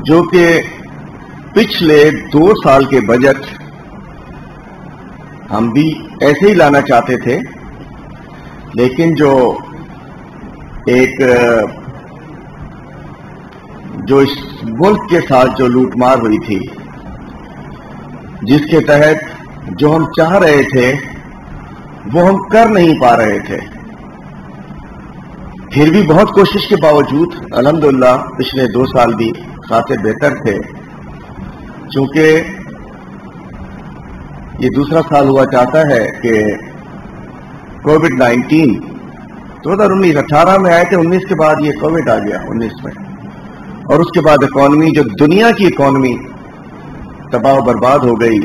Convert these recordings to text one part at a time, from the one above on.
جو کہ پچھلے 2 سال کے بجٹ ہم بھی ایسے ہی لانا چاہتے تھے، لیکن جو اس ملک کے ساتھ جو لوٹ مار ہوئی تھی، جس کے تحت جو ہم چاہ رہے تھے وہ ہم کر نہیں پا رہے تھے، پھر بھی بہت کوشش کے باوجود الحمدللہ پچھلے 2 سال بھی خاصے بہتر تھے، چونکہ یہ دوسرا سال ہوا چاہتا ہے کہ کووڈ-19 2019 18 میں آئے تھے، 19 کے بعد یہ کووڈ آ گیا 19 میں، اور اس کے بعد اکانومی، جو دنیا کی اکانومی تباہ و برباد ہو گئی،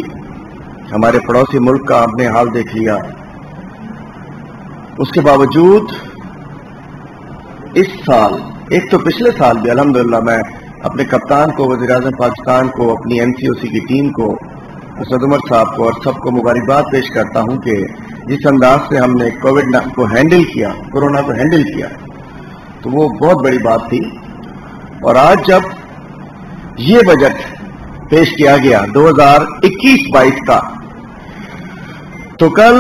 ہمارے پڑوسی ملک کا آپ نے حال دیکھ لیا۔ اس کے باوجود اس سال، ایک تو پچھلے سال بھی الحمدللہ میں اپنے کپتان کو، وزیر اعظم پاکستان کو، اپنی NCOC کی ٹیم کو، اسد عمر صاحب کو اور سب کو مبارکباد پیش کرتا ہوں کہ جس انداز سے ہم نے کووڈ کو ہینڈل کیا، کورونا کو ہینڈل کیا، تو وہ بہت بڑی بات تھی۔ اور آج جب یہ بجٹ پیش کیا گیا 2021-22 کا، تو کل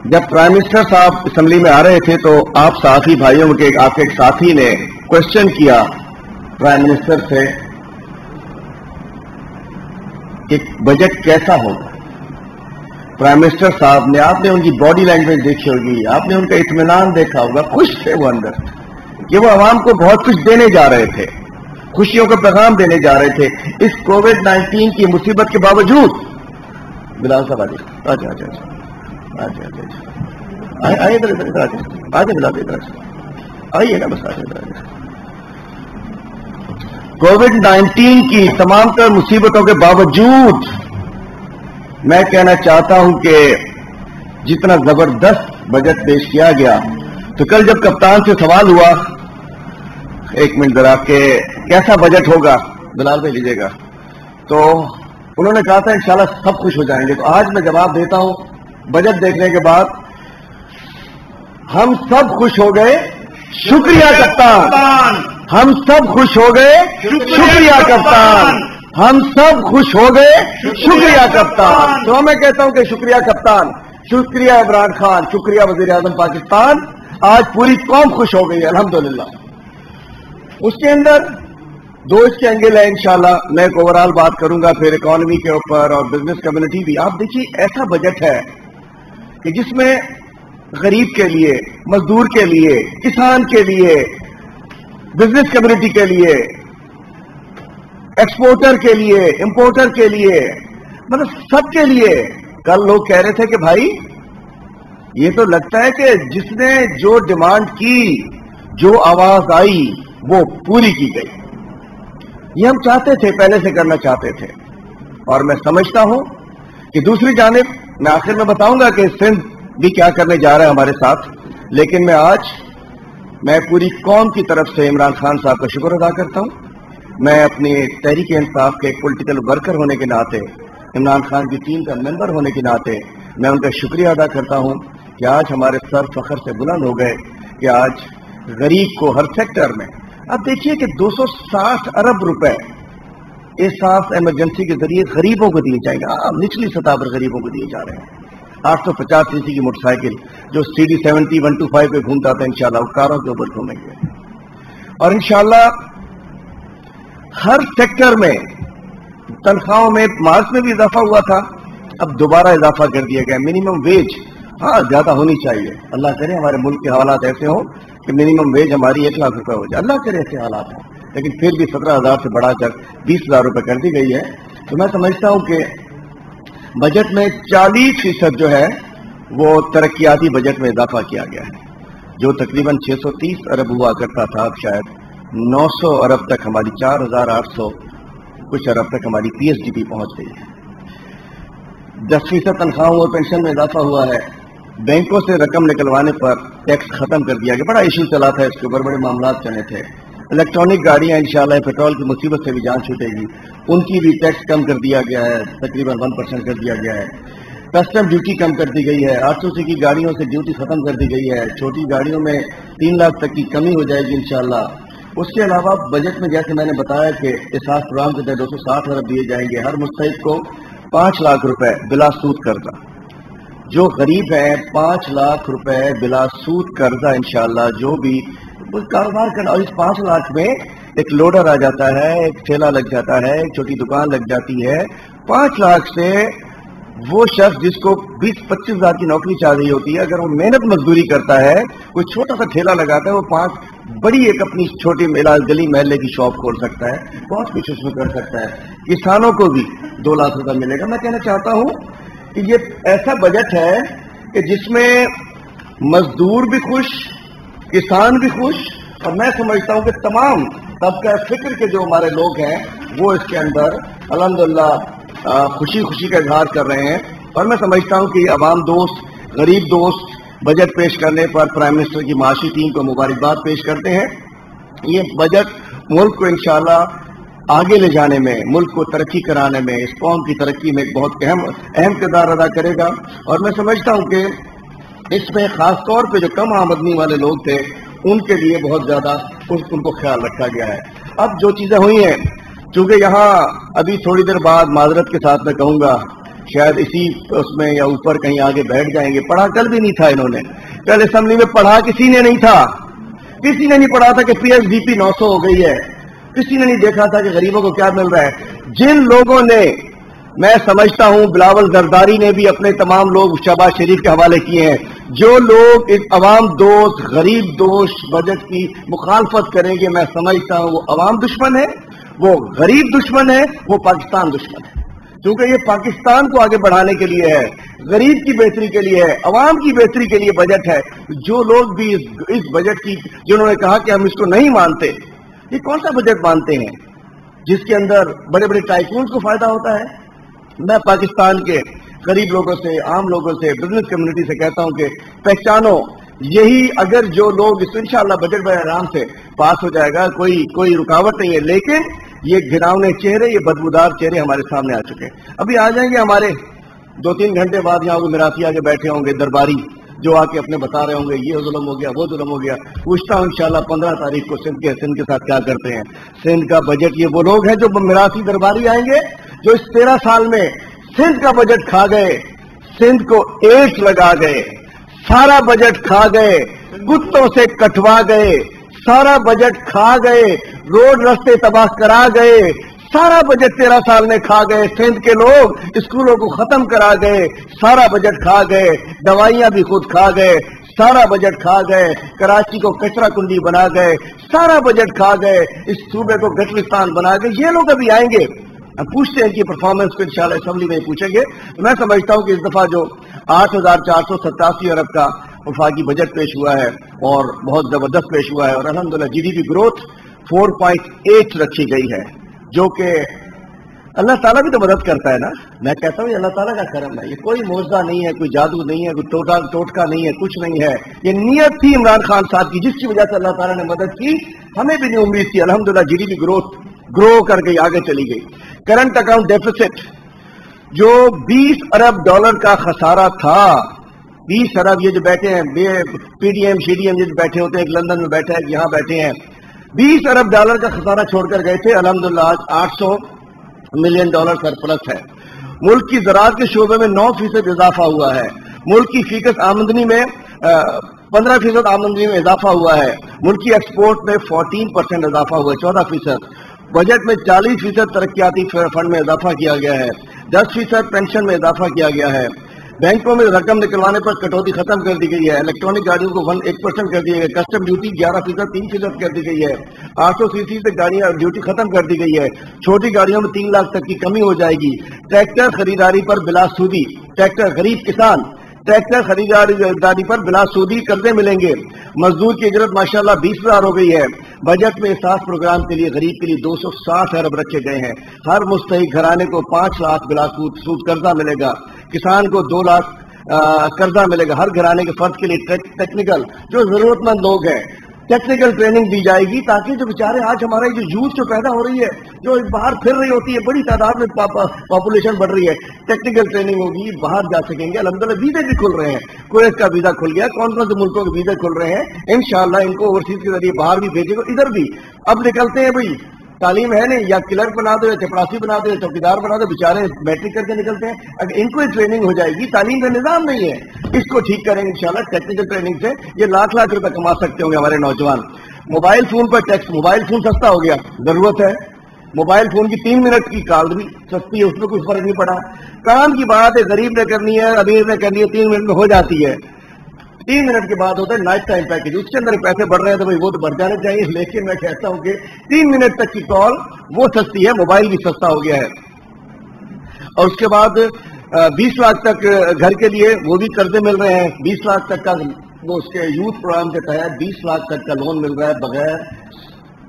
جب پرائم منسٹر صاحب اسمبلی میں آ رہے تھے تو آپ ساتھی بھائیوں کے، آپ کے ایک ساتھی نے کوشچن کیا پرائم منسٹر سے کہ بجٹ کیسا ہوگا۔ پرائم منسٹر صاحب نے، آپ نے ان کی باڈی لینگویج دیکھی ہوگی، آپ نے ان کا اطمینان دیکھا ہوگا، خوش تھے وہ اندر کہ وہ عوام کو بہت کچھ دینے جا رہے تھے، خوشیوں کا پیغام دینے جا رہے تھے اس کووڈ-19 کی مصیبت کے باوجود۔ بلال صاحب آئیے بلال ادھر آئیے نا، بس آئیے۔ کووڈ-19 کی تمام تر مصیبتوں کے باوجود میں کہنا چاہتا ہوں کہ جتنا زبردست بجٹ پیش کیا گیا، تو کل جب کپتان سے سوال ہوا، ایک منٹ ذرا، کہ کیسا بجٹ ہوگا، بلال بھائی لیجیے گا، تو انہوں نے کہا تھا انشاءاللہ سب خوش ہو جائیں گے۔ تو آج میں جواب دیتا ہوں، بجٹ دیکھنے کے بعد ہم سب خوش ہو گئے، شکریہ کپتان، ہم سب خوش ہو گئے، شکریہ کپتان، ہم سب خوش ہو گئے، شکریہ کپتان۔ تو میں کہتا ہوں کہ شکریہ کپتان، شکریہ عمران خان، شکریہ وزیر اعظم پاکستان، آج پوری قوم خوش ہو گئی الحمدللہ۔ اس کے اندر 2 اس کے اینگل ہے، انشاءاللہ میں ایک اوورال بات کروں گا، پھر اکانومی کے اوپر اور بزنس کمیونٹی بھی۔ آپ دیکھیے ایسا بجٹ ہے کہ جس میں غریب کے لیے، مزدور کے لیے، کسان کے لیے، بزنس کمیونٹی کے لیے، ایکسپورٹر کے لیے، امپورٹر کے لیے، مطلب سب کے لیے۔ کل لوگ کہہ رہے تھے کہ بھائی یہ تو لگتا ہے کہ جس نے جو ڈیمانڈ کی، جو آواز آئی، وہ پوری کی گئی۔ یہ ہم چاہتے تھے، پہلے سے کرنا چاہتے تھے، اور میں سمجھتا ہوں کہ دوسری جانب میں آخر میں بتاؤں گا کہ سندھ بھی کیا کرنے جا رہا ہے ہمارے ساتھ، لیکن میں پوری قوم کی طرف سے عمران خان صاحب کا شکر ادا کرتا ہوں۔ میں اپنی تحریک انصاف کے ایک پولیٹیکل ورکر ہونے کے ناطے، عمران خان کی ٹیم کا ممبر ہونے کے ناطے میں ان کا شکریہ ادا کرتا ہوں کہ آج ہمارے سر فخر سے بلند ہو گئے کہ آج غریب کو ہر سیکٹر میں، اب دیکھیے کہ 260 ارب روپے احساس ایمرجنسی کے ذریعے غریبوں کو دیے جائیں گے، نچلی سطح پر غریبوں کو دیے جا رہے ہیں۔ 850 cc کی موٹر سائیکل جو CD70 125 پہ گھومتا تھا، انشاءاللہ وہ کاروں کے اوپر گھومیں گے، اور انشاءاللہ ہر سیکٹر میں تنخواہوں میں، مارچ میں بھی اضافہ ہوا تھا، اب دوبارہ اضافہ کر دیا گیا۔ منیمم ویج زیادہ ہونی چاہیے، اللہ کرے ہمارے ملک کے حالات ایسے ہوں کہ منیمم ویج ہماری 1 لاکھ روپے ہو جائے، اللہ کرے ایسے حالات ہیں، لیکن پھر بھی 17,000 سے بڑھا کر 20,000 روپے کر دی گئی ہے۔ تو میں سمجھتا ہوں کہ بجٹ میں 40% جو ہے وہ ترقیاتی بجٹ میں اضافہ کیا گیا ہے، جو تقریباً 630 ارب ہوا کرتا تھا، اب شاید 900 ارب تک، ہماری 4,800 کچھ ارب تک ہماری PSDP پہنچ گئی ہے۔ 10% تنخواہوں اور پینشن میں اضافہ ہوا ہے۔ بینکوں سے رقم نکلوانے پر ٹیکس ختم کر دیا گیا، بڑا ایشو چلا تھا، اس کے اوپر بڑے معاملات چلے تھے۔ الیکٹرانک گاڑیاں انشاءاللہ پیٹرول کی مصیبت سے بھی جان چھوٹے گی، ان کی بھی ٹیکس کم کر دیا گیا ہے، تقریباً 1% کر دیا گیا ہے۔ کسٹم ڈیوٹی کم کر دی گئی ہے، 800 سی کی گاڑیوں سے ڈیوٹی ختم کر دی گئی ہے، چھوٹی گاڑیوں میں 3 لاکھ تک کی کمی ہو جائے گی انشاءاللہ۔ اس کے علاوہ بجٹ میں جیسے میں نے بتایا کہ اساس پروگرام کے تحت 260 ارب دیے جائیں گے، ہر مستحق کو 5 لاکھ روپے بلا سود قرضہ، جو غریب ہیں 5 لاکھ روپے بلا سود قرضہ انشاءاللہ جو بھی کاروبار کرنا، اور اس 5 لاکھ میں ایک لوڈر آ جاتا ہے، ایک ٹھیلا لگ جاتا ہے، ایک چھوٹی دکان لگ جاتی ہے۔ 5 لاکھ سے وہ شخص جس کو 20-25 ہزار کی نوکری چاہ رہی ہوتی ہے، اگر وہ محنت مزدوری کرتا ہے، کوئی چھوٹا سا ٹھیلا لگاتا ہے، وہ 5 بڑی ایک اپنی چھوٹی گلی محلے کی شاپ کھول سکتا ہے، بہت کچھ اس میں کر سکتا ہے۔ کسانوں کو بھی 2 لاکھ روپے ملے گا۔ میں کہنا چاہتا ہوں کہ یہ ایسا بجٹ ہے کہ جس میں مزدور بھی خوش، کسان بھی خوش، اور میں سمجھتا ہوں کہ تمام طبقہ فکر کے جو ہمارے لوگ ہیں وہ اس کے اندر الحمدللہ خوشی خوشی کا اظہار کر رہے ہیں۔ اور میں سمجھتا ہوں کہ یہ عوام دوست، غریب دوست بجٹ پیش کرنے پر پرائم منسٹر کی معاشی ٹیم کو مبارکباد پیش کرتے ہیں۔ یہ بجٹ ملک کو انشاءاللہ آگے لے جانے میں، ملک کو ترقی کرانے میں، اس قوم کی ترقی میں ایک بہت اہم کردار ادا کرے گا۔ اور میں سمجھتا ہوں کہ اس میں خاص طور پہ جو کم آمدنی والے لوگ تھے ان کے لیے بہت زیادہ ان کو خیال رکھا گیا ہے۔ اب جو چیزیں ہوئی ہیں، چونکہ یہاں ابھی تھوڑی دیر بعد معذرت کے ساتھ میں کہوں گا شاید اسی اس میں یا اوپر کہیں آگے بیٹھ جائیں گے، پڑھا کل بھی نہیں تھا انہوں نے، کل اسمبلی میں پڑھا کسی نے نہیں تھا، کسی نے نہیں پڑھا تھا کہ پی ایچ ڈی پی 900 ہو گئی ہے، کسی نے نہیں دیکھا تھا کہ غریبوں کو کیا مل رہا ہے۔ جن لوگوں نے، میں سمجھتا ہوں بلاول زرداری نے بھی اپنے تمام لوگ شہباز شریف کے حوالے کیے ہیں، جو لوگ اس عوام دوست، غریب دوست بجٹ کی مخالفت کریں گے، میں سمجھتا ہوں وہ عوام دشمن ہے، وہ غریب دشمن ہے، وہ پاکستان دشمن ہے، کیونکہ یہ پاکستان کو آگے بڑھانے کے لیے ہے، غریب کی بہتری کے لیے ہے، عوام کی بہتری کے لیے بجٹ ہے۔ جو لوگ بھی اس بجٹ کی، جنہوں نے کہا کہ ہم اس کو نہیں مانتے، یہ کون سا بجٹ مانتے ہیں جس کے اندر بڑے بڑے ٹائکونز کو فائدہ ہوتا ہے؟ میں پاکستان کے غریب لوگوں سے، عام لوگوں سے، بزنس کمیونٹی سے کہتا ہوں کہ پہچانو یہی، اگر جو لوگ اس انشاءاللہ بجٹ بڑے آرام سے پاس ہو جائے گا، کوئی رکاوٹ نہیں ہے، لیکن یہ گھناؤنے چہرے، یہ بدبودار چہرے ہمارے سامنے آ چکے ہیں۔ ابھی آ جائیں گے ہمارے 2-3 گھنٹے بعد یہاں میراثی آگے بیٹھے ہوں گے، درباری جو آ کے اپنے بتا رہے ہوں گے یہ ظلم ہو گیا، وہ ظلم ہو گیا۔ پوچھتا ہوں انشاءاللہ 15 تاریخ کو سندھ کے ساتھ کیا کرتے ہیں۔ سندھ کا بجٹ، یہ وہ لوگ ہیں جو میراثی درباری آئیں گے جو اس 13 سال میں سندھ کا بجٹ کھا گئے، سندھ کو ایٹ لگا گئے، سارا بجٹ کھا گئے، کتوں سے کٹوا گئے، سارا بجٹ کھا گئے، روڈ رستے تباہ کرا گئے، سارا بجٹ 13 سال میں کھا گئے۔ سندھ کے لوگ اسکولوں کو ختم کرا گئے، سارا بجٹ کھا گئے، دوائیاں بھی خود کھا گئے، سارا بجٹ کھا گئے، کراچی کو کچرا کنڈی بنا گئے، سارا بجٹ کھا گئے، اس صوبے کو گٹلستان بنا گئے۔ یہ لوگ ابھی آئیں گے، ہم پوچھتے ہیں کہ پرفارمنس کو انشاءاللہ اسمبلی میں پوچھیں گے۔ میں سمجھتا ہوں کہ اس دفعہ جو 8,487 ارب کا وفاقی بجٹ پیش ہوا ہے اور بہت زبردست پیش ہوا ہے، اور الحمدللہ جی ڈی پی گروتھ 4.8 رکھی گئی ہے، جو کہ اللہ تعالیٰ بھی تو مدد کرتا ہے نا۔ میں کہتا ہوں یہ اللہ تعالیٰ کا کرم ہے، یہ کوئی معجزہ نہیں ہے، کوئی جادو نہیں ہے، کوئی ٹوٹکا نہیں ہے، کچھ نہیں ہے۔ یہ نیت تھی عمران خان صاحب کی، جس کی وجہ سے اللہ تعالیٰ نے مدد کی۔ ہمیں بھی نہیں امید تھی، الحمدللہ جی ڈی پی گروتھ گرو کر گئی، آگے چلی گئی۔ کرنٹ اکاؤنٹ ڈیفیسٹ جو 20 ارب ڈالر کا خسارہ تھا، 20 ارب، یہ جو بیٹھے ہیں P D M C D M جو بیٹھے ہوتے ہیں، ایک لندن میں بیٹھے ہیں، یہاں بیٹھے ہیں، 20 ارب ڈالر کا خسارہ چھوڑ کر گئے تھے۔ الحمدللہ آج 800 ملین ڈالر سرپلس ہے۔ ملک کی زراعت کے شعبے میں 9% اضافہ ہوا ہے۔ ملک کی فیکس آمدنی میں 15% آمدنی میں اضافہ ہوا ہے۔ ملک کی ایکسپورٹ میں 14% اضافہ ہوا ہے، 14%۔ بجٹ میں 40% ترقیاتی فنڈ میں اضافہ کیا گیا ہے، 10% پینشن میں اضافہ کیا گیا ہے۔ بینکوں میں رقم نکلوانے پر کٹوتی ختم کر دی گئی ہے۔ الیکٹرانک گاڑیوں کو 1% کر دی گئی ہے۔ کسٹم ڈیوٹی 11%، 3% کر دی گئی ہے۔ 800 cc سے گاڑیاں ڈیوٹی ختم کر دی گئی ہے۔ چھوٹی گاڑیوں میں 3 لاکھ تک کی کمی ہو جائے گی۔ ٹریکٹر خریداری پر بلا سودی، ٹریکٹر غریب کسان ٹریکٹر خریداری پر بلا سودی قرضے ملیں گے۔ مزدور کی اجرت ماشاءاللہ 20,000 ہو گئی ہے۔ بجٹ میں احساس پروگرام کے لیے غریب کے لیے 260 ارب رکھے گئے ہیں۔ ہر مستحق گھرانے کو 5 لاکھ بلا سود قرضہ ملے گا۔ کسان کو 2 لاکھ قرضہ ملے گا۔ ہر گھرانے کے فرد کے لیے ٹیکنیکل جو ضرورت مند لوگ ہیں ٹیکنیکل ٹریننگ دی جائے گی تاکہ جو بیچارے آج ہمارا جو یوتھ جو پیدا ہو رہی ہے، جو باہر پھر رہی ہوتی ہے، بڑی تعداد میں پاپولیشن بڑھ رہی ہے، ٹیکنیکل ٹریننگ ہوگی، باہر جا سکیں گے. الحمدللہ ویزے بھی کھل رہے ہیں، کویت کا ویزا کھل گیا، کون کون سے ملکوں کے ویزے کھل رہے ہیں. انشاءاللہ ان کو اوورسیز کے ذریعے باہر بھی بھیجے گا، ادھر بھی. اب نکلتے ہیں بھائی، تعلیم ہے نہیں، یا کلرک بنا دو یا چپراسی بنا دو یا چوکیدار بنا دو، بیچارے میٹرک کر کے نکلتے ہیں. اگر ان کو ٹریننگ ہو جائے گی، تعلیم کا نظام نہیں ہے، اس کو ٹھیک کریں گے انشاءاللہ. ٹیکنیکل ٹریننگ سے یہ لاکھ لاکھ روپے کما سکتے ہوں گے ہمارے نوجوان. موبائل فون پر ٹیکس، موبائل فون سستا ہو گیا، ضرورت ہے. موبائل فون کی 3 منٹ کی کال بھی سستی ہے، اس میں کوئی فرق نہیں پڑا. کام کی بات ہے، غریب نے کرنی ہے، امیر نے کرنی ہے، 3 منٹ میں ہو جاتی ہے. 3 منٹ کے بعد ہوتا ہے نائٹ ٹائم پیکج، اس کے اندر پیسے بڑھ رہے ہیں تو بھائی وہ تو بڑھ جانے چاہیے، لیکن میں کہتا ہوں کہ 3 منٹ تک کی کال وہ سستی ہے، موبائل بھی سستا ہو گیا ہے. اور اس کے بعد 20 لاکھ تک گھر کے لیے وہ بھی قرضے مل رہے ہیں. 20 لاکھ تک کا وہ اس کے یوتھ پروگرام کے تحت 20 لاکھ تک کا لون مل رہا ہے بغیر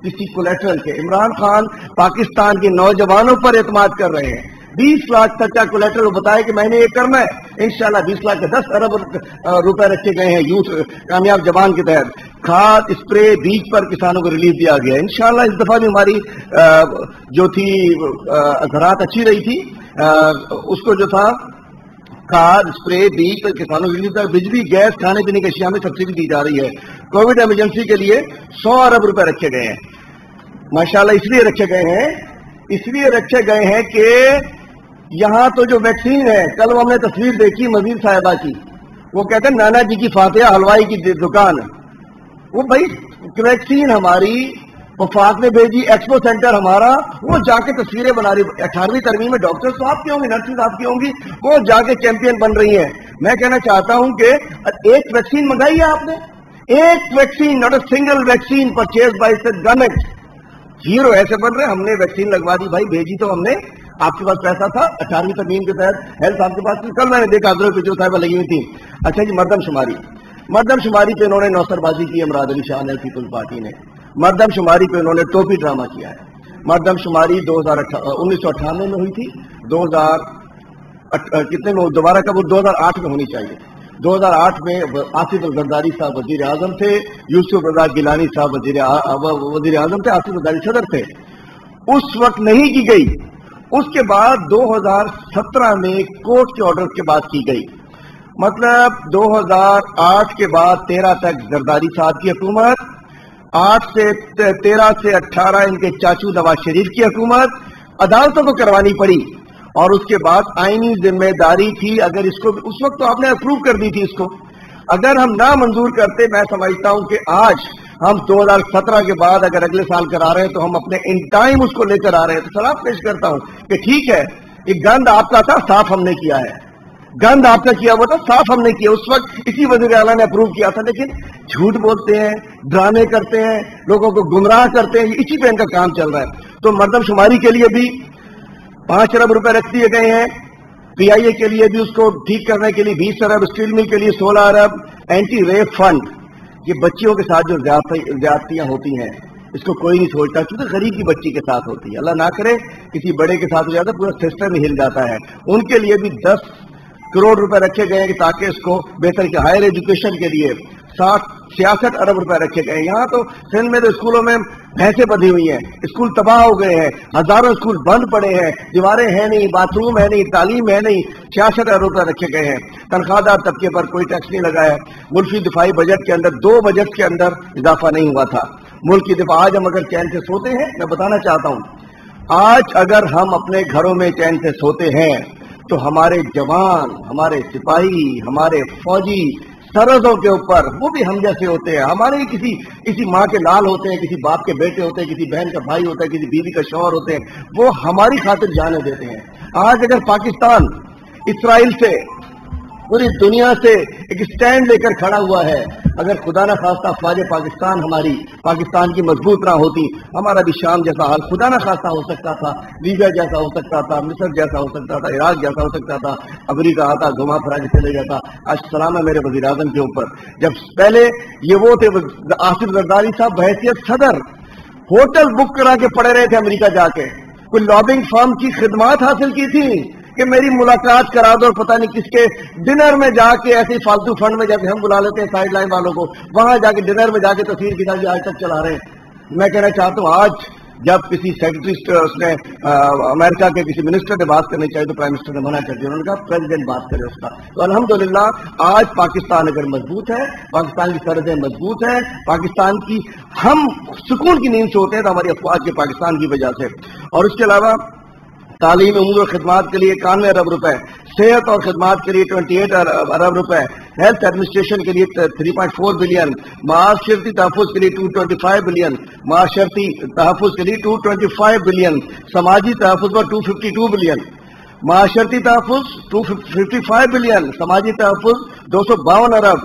کسی کولیٹرل کے. عمران خان پاکستان کے نوجوانوں پر اعتماد کر رہے ہیں. 20 لاکھ تک کا کولیٹرل بتایا کہ میں نے یہ کرنا ہے. انشاءاللہ 20 لاکھ کے 10 ارب روپے رکھے گئے ہیں یوتھ کامیاب جوان کے تحت. کھاد اسپرے بیج پر کسانوں کو ریلیف دیا گیا. انشاءاللہ اس دفعہ بھی ہماری جو تھی زراعت اچھی رہی تھی، اس کو جو تھا کھاد اسپرے بیج پر کسانوں کو ریلیف دیا. بجلی گیس کھانے پینے کی اشیاء میں سبسڈی دی جا رہی ہے. کووڈ ایمرجنسی کے لیے 100 ارب روپے رکھے گئے ہیں. ماشاءاللہ اس لیے رکھے گئے ہیں کہ یہاں تو جو ویکسین ہے، کل ہم نے تصویر دیکھی مزید صاحبہ کی، وہ کہتے ہیں نانا جی کی فاتحہ حلوائی کی دکان. وہ بھائی ویکسین ہماری وفاق نے بھیجی، ایکسپو سینٹر ہمارا، وہ جا کے تصویریں بنا رہی. 18ویں ترمیم میں ڈاکٹر تو آپ کی ہوں گی، نرسز آپ کی ہوں گی، وہ جا کے چیمپئن بن رہی ہیں. میں کہنا چاہتا ہوں کہ ایک ویکسین منگائی ہے آپ نے، ایک vaccine, not a single vaccine purchase by government. Zero ایسے بن رہے، ہم نے ویکسین لگوا دی بھائی، بھیجی تو ہم نے، آپ کے پاس پیسہ تھا 18ویں ترمیم کے تحت ہیلتھ آپ کے پاس. کل میں نے دیکھا حضرت پہ جو صاحبہ لگی ہوئی تھی. اچھا جی، مردم شماری پہ انہوں نے نوسر بازی کی. امراض علی شاہ نے پیپلز پارٹی نے مردم شماری پہ انہوں نے ٹوپی ڈرامہ کیا ہے. مردم شماری 1998 میں ہوئی تھی، 2000 کتنے میں دوبارہ کب 2008 میں ہونی چاہیے. 2008 میں آصف الزرداری صاحب وزیر اعظم تھے، یوسف رضا گیلانی صاحب وزیر اعظم تھے، آصف الزرداری صدر تھے. اس وقت نہیں کی گئی. اس کے بعد 2017 میں کورٹ کے آرڈر کے بعد کی گئی. مطلب 2008 کے بعد 13 تک زرداری صاحب کی حکومت، 8 سے 13 سے 18 ان کے چاچو نواز شریف کی حکومت. عدالتوں کو کروانی پڑی، اور اس کے بعد آئینی ذمہ داری تھی. اگر اس کو اس وقت تو آپ نے اپروو کر دی تھی، اس کو اگر ہم نہ منظور کرتے، میں سمجھتا ہوں کہ آج ہم 2017 کے بعد اگر اگلے سال کرا رہے ہیں تو ہم اپنے ان ٹائم اس کو لے کر آ رہے ہیں. تو سلام پیش کرتا ہوں کہ ٹھیک ہے، ایک گند آپ کا تھا، صاف ہم نے کیا ہے. گند آپ کا کیا ہوا تھا، صاف ہم نے کیا. اس وقت اسی وزیر اعلیٰ نے اپروو کیا تھا. لیکن جھوٹ بولتے ہیں، ڈرامے کرتے ہیں، لوگوں کو گمراہ کرتے ہیں، اسی پہ ان کا کام چل رہا ہے. تو مردم شماری کے لیے بھی 5 ارب روپے رکھ دیے گئے ہیں. پی آئی اے کے لیے بھی اس کو ٹھیک کرنے کے لیے 20 ارب، اسٹیل مل کے لیے 16 ارب. اینٹی ریپ فنڈ، یہ بچیوں کے ساتھ جو زیادتیاں ہوتی ہیں اس کو کوئی نہیں سوچتا، کیونکہ غریب کی بچی کے ساتھ ہوتی ہے. اللہ نہ کرے کسی بڑے کے ساتھ ہو جاتا ہے، پورا سسٹم ہی ہل جاتا ہے. ان کے لیے بھی 10 کروڑ روپے رکھے گئے کہ تاکہ اس کو بہتر کے ہائر ایجوکیشن کے لیے 66 ارب روپے رکھے گئے. یہاں تو سندھ میں تو اسکولوں میں بھینسیں بندھی ہوئی ہیں، اسکول تباہ ہو گئے ہیں، ہزاروں اسکول بند پڑے ہیں، دیواریں ہیں نہیں، باتھ روم ہے نہیں، تعلیم ہے نہیں. 66 ارب روپے رکھے گئے ہیں. تنخواہ دار طبقے پر کوئی ٹیکس نہیں لگایا. ملکی دفاعی بجٹ کے اندر 2 بجٹ کے اندر اضافہ نہیں ہوا تھا. ملک کی دفاع آج ہم اگر چین سے سوتے ہیں، میں بتانا چاہتا ہوں، آج اگر ہم اپنے گھروں میں چین سے سوتے ہیں تو ہمارے جوان، ہمارے سپاہی، ہمارے فوجی سرحدوں کے اوپر وہ بھی ہم جیسے ہوتے ہیں. ہمارے کسی ماں کے لال ہوتے ہیں، کسی باپ کے بیٹے ہوتے ہیں، کسی بہن کا بھائی ہوتا ہے، کسی بیوی کا شوہر ہوتے ہیں، وہ ہماری خاطر جانیں دیتے ہیں. آج اگر پاکستان اسرائیل سے، پوری دنیا سے ایک سٹینڈ لے کر کھڑا ہوا ہے، اگر خدا نہ خواستہ افواج پاکستان کی مضبوط نہ ہوتی، ہمارا بھی شام جیسا حال خدا نہ خواستہ ہو سکتا تھا، لیبیا جیسا ہو سکتا تھا، مصر جیسا ہو سکتا تھا، عراق جیسا ہو سکتا تھا. امریکہ آتا گھما پھرا کے چلے جاتا. آج سلام ہے میرے وزیر اعظم کے اوپر. جب پہلے یہ وہ تھے آصف زرداری صاحب بحیثیت صدر ہوٹل بک کرا کے پڑے رہے تھے امریکہ جا کے، کوئی لابنگ فرم کی خدمات حاصل کی تھی. کہ میری ملاقات کرا دو اور پتہ نہیں کس کے ڈنر میں جا کے ایسی فالتو فنڈ میں جیسے ہم بلا لیتے ہیں سائڈ لائن والوں کو، وہاں جا کے ڈنر میں جا کے تصویر کھینچا کے آج تک چلا رہے ہیں۔ میں کہنا چاہتا ہوں آج جب کسی سیکرٹری اس نے امریکہ کے کسی منسٹر نے بات کرنی چاہیے تو پرائم منسٹر نے منع کر دیا، انہوں نے کہا پریزیڈنٹ بات کرے اس کا۔ تو الحمدللہ آج پاکستان اگر مضبوط ہے، پاکستان کی سرحدیں مضبوط ہیں، پاکستان کی ہم سکون کی نیند سوتے ہیں تو ہماری افواج کے پاکستان کی وجہ سے۔ اور اس کے علاوہ تعلیم، امور و خدمات کے لیے 91 ارب روپے، صحت اور خدمات کے لیے 28 ارب روپے، ہیلتھ ایڈمنسٹریشن کے لیے 3.4 بلین، معاشرتی تحفظ کے لیے 225 بلین، معاشرتی تحفظ کے لیے 225 بلین، سماجی تحفظ پر 252 بلین، معاشرتی تحفظ 255 بلین، سماجی تحفظ 252 ارب۔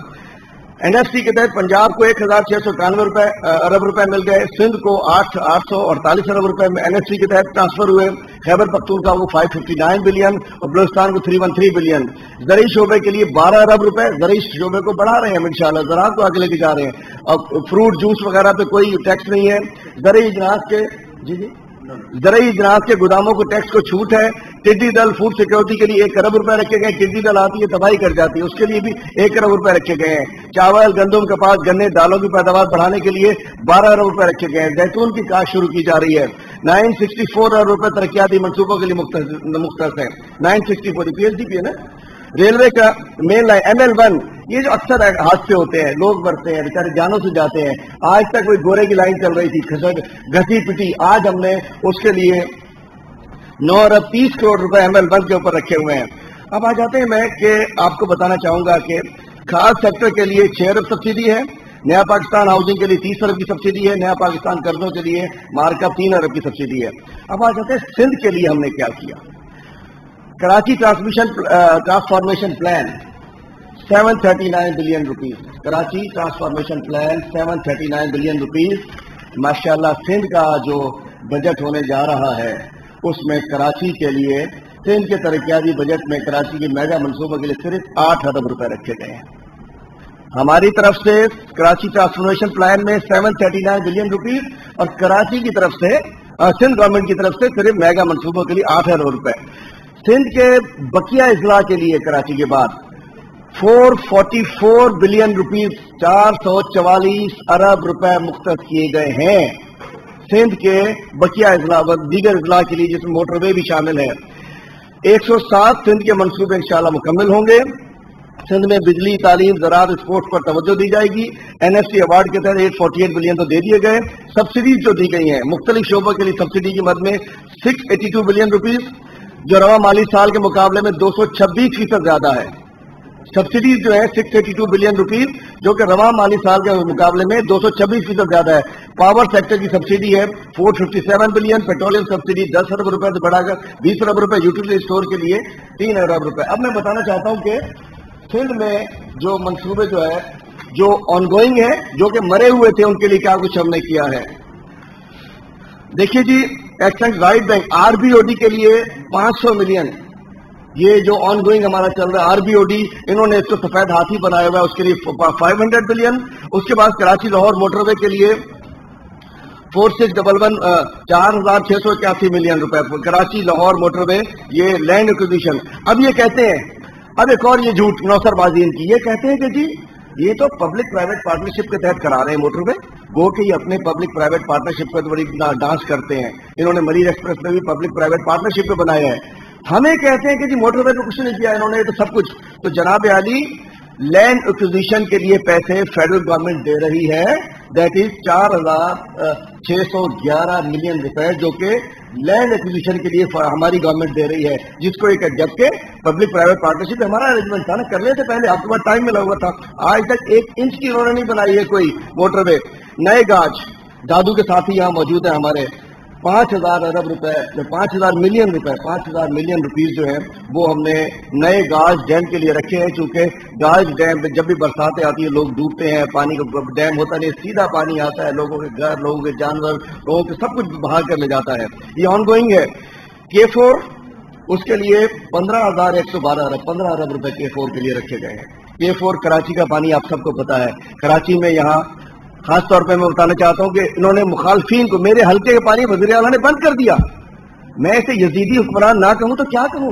این ایف سی کے تحت پنجاب کو 1691 ارب روپے مل گئے، سندھ کو 848 ارب روپے این ایف سی کے تحت ٹرانسفر ہوئے، خیبر پختونخوا کو 559 بلین اور بلوچستان کو 313 بلین۔ زرعی شعبے کے لیے 12 ارب روپے، زرعی شعبے کو بڑھا رہے ہیں ہم انشاءاللہ، زراعت کو آگے لے کے جا رہے ہیں۔ اب فروٹ جوس وغیرہ پہ کوئی ٹیکس نہیں ہے۔ زرعی اجناس کے زرعی اجناس کے گوداموں کو ٹیکس کو چھوٹ ہے۔ ٹڈی دل فوڈ سیکورٹی کے لیے 1 ارب روپے رکھے گئے، ٹڈی دل آتی ہے تباہی کر جاتی ہے، اس کے لیے بھی 1 ارب روپے رکھے گئے ہیں۔ چاول، گندم، کپاس، گنے، دالوں کی پیداوار بڑھانے کے لیے 12 ارب روپے رکھے گئے ہیں۔ زیتون کی کاشت شروع کی جا رہی ہے۔ 964 ارب روپے ترقیاتی منصوبوں کے لیے مختص ہے۔ 964 پی ایچ ڈی پی ہے نا۔ ریلوے کا مین لائن ML1، یہ جو اکثر حادثے ہوتے ہیں، لوگ مرتے ہیں، بیچارے جانوں سے جاتے ہیں، آج تک کوئی گورے کی لائن چل رہی تھی، گھسی پٹی، آج ہم نے اس کے لیے 9 ارب 30 کروڑ روپے ML1 کے اوپر رکھے ہوئے ہیں۔ اب آ جاتے ہیں میں کہ آپ کو بتانا چاہوں گا کہ خاص سیکٹر کے لیے 6 ارب سبسڈی ہے، نیا پاکستان ہاؤسنگ کے لیے 30 ارب کی سبسڈی ہے، نیا پاکستان قرضوں کے لیے مارکا 3 ارب کی سبسڈی ہے۔ اب آ جاتے ہیں سندھ کے لیے ہم نے کیا کیا۔ Karachi transformation plan 739 billion rupees, Karachi transformation plan 739 billion rupees. ماشاءاللہ سندھ کا جو بجٹ ہونے جا رہا ہے اس میں کراچی کے لیے، سندھ کے ترقیاتی بجٹ میں کراچی کے میگا منصوبوں کے لیے صرف 8 ارب روپے رکھے گئے ہیں۔ ہماری طرف سے کراچی ٹرانسفارمیشن پلان میں 739 بلین روپیز اور کراچی کی طرف سے سندھ گورنمنٹ کی طرف سے صرف میگا منصوبوں کے لیے 8 ارب روپے۔ سندھ کے بقیہ اضلاع کے لیے کراچی کے بعد 444 بلین روپیز، 444 ارب روپے مختص کیے گئے ہیں سندھ کے بقیہ اضلاع، دیگر اضلاع کے لیے جس میں موٹر وے بھی شامل ہے۔ 107 سندھ کے منصوبے انشاءاللہ مکمل ہوں گے۔ سندھ میں بجلی، تعلیم، زراعت، اسپورٹس پر توجہ دی جائے گی۔ NFC ایوارڈ کے تحت 848 بلین تو دے دیے گئے۔ سبسڈیز جو دی گئی ہیں مختلف شعبوں کے لیے سبسڈی کی مد میں 682 بلین روپیز، جو رواں مالی سال کے مقابلے میں 226% زیادہ ہے۔ سبسڈیز جو ہے 682 بلین روپیز، جو کہ رواں مالی سال کے مقابلے میں 226% زیادہ ہے۔ پاور سیکٹر کی سبسڈی ہے 457 بلین، پیٹرولیم سبسڈی 10 ارب روپے سے بڑھا کر 20 ارب روپے، یوٹیلیٹی اسٹور کے لیے 3 ارب روپے۔ اب میں بتانا چاہتا ہوں کہ سندھ میں جو منصوبے جو ہے جو آن گوئنگ ہے، جو کہ مرے ہوئے تھے، ان کے لیے کیا کچھ ہم نے کیا ہے۔ دیکھیے جی، ایکسنٹ رائٹ بینک RBOD کے لیے 500 ملین، یہ جو آن گوئنگ ہمارا چل رہا ہے RBOD، انہوں نے اس کو سفید ہاتھی بنایا ہوا ہے، اس کے لیے 500 بلین۔ اس کے بعد کراچی لاہور موٹر وے کے لیے 4611 4681 ملین روپے، کراچی لاہور موٹر وے، یہ لینڈ ایکوزیشن۔ اب یہ کہتے ہیں، اب ایک اور یہ جھوٹ نوسر بازی ان کی، یہ کہتے ہیں کہ جی یہ تو پبلک پرائیویٹ پارٹنرشپ کے تحت کرا رہے ہیں موٹر وے، گو کہ یہ اپنے پبلک پرائیویٹ پارٹنرشپ پر بڑی ڈانس کرتے ہیں۔ انہوں نے مریر ایکسپریس میں بھی پبلک پرائیویٹ پارٹنرشپ پہ بنایا ہے۔ ہمیں کہتے ہیں کہ جی موٹر وے پہ کچھ نہیں کیا انہوں نے، تو سب کچھ تو جناب عالی لینڈ ایکوزیشن کے لیے پیسے فیڈرل گورنمنٹ دے رہی ہے، دیٹ از 4611 ملین روپے، جو کہ لینڈ ایکوزیشن کے لیے ہماری گورنمنٹ دے رہی ہے، جس کو ایک جبکہ پبلک پرائیویٹ پارٹنرشپ ہمارا ارینجمنٹ تھا نا، کرنے سے پہلے آپ کے پاس ٹائم ملا ہوا تھا۔ آج تک 1 انچ کی انہوں نے نہیں بنائی ہے کوئی موٹر وے۔ نئے گاج دادو کے ساتھی یہاں موجود ہیں ہمارے، 5000 ارب روپے، 5000 ملین روپے، 5000 ملین روپیز جو ہے وہ ہم نے نئے گاج ڈیم کے لیے رکھے ہیں، چونکہ گاج ڈیم جب بھی برساتیں آتی ہیں لوگ ڈوبتے ہیں، پانی کا ڈیم ہوتا نہیں، سیدھا پانی آتا ہے، لوگوں کے گھر، لوگوں کے جانور، لوگوں کے سب کچھ بہا کر لے جاتا ہے۔ یہ آن گوئنگ ہے۔ K4 اس کے لیے 15112 ارب، 15 ارب روپے K4 کے لیے رکھے گئے ہیں۔ K4 کراچی کا پانی آپ سب کو پتا ہے، کراچی میں یہاں خاص طور پہ میں بتانا چاہتا ہوں کہ انہوں نے مخالفین کو، میرے حلقے کے پانی وزیر اعلیٰ نے بند کر دیا۔ میں اسے یزیدی حکمران نہ کہوں تو کیا کہوں،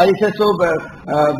ISSO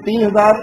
3,000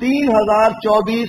3,024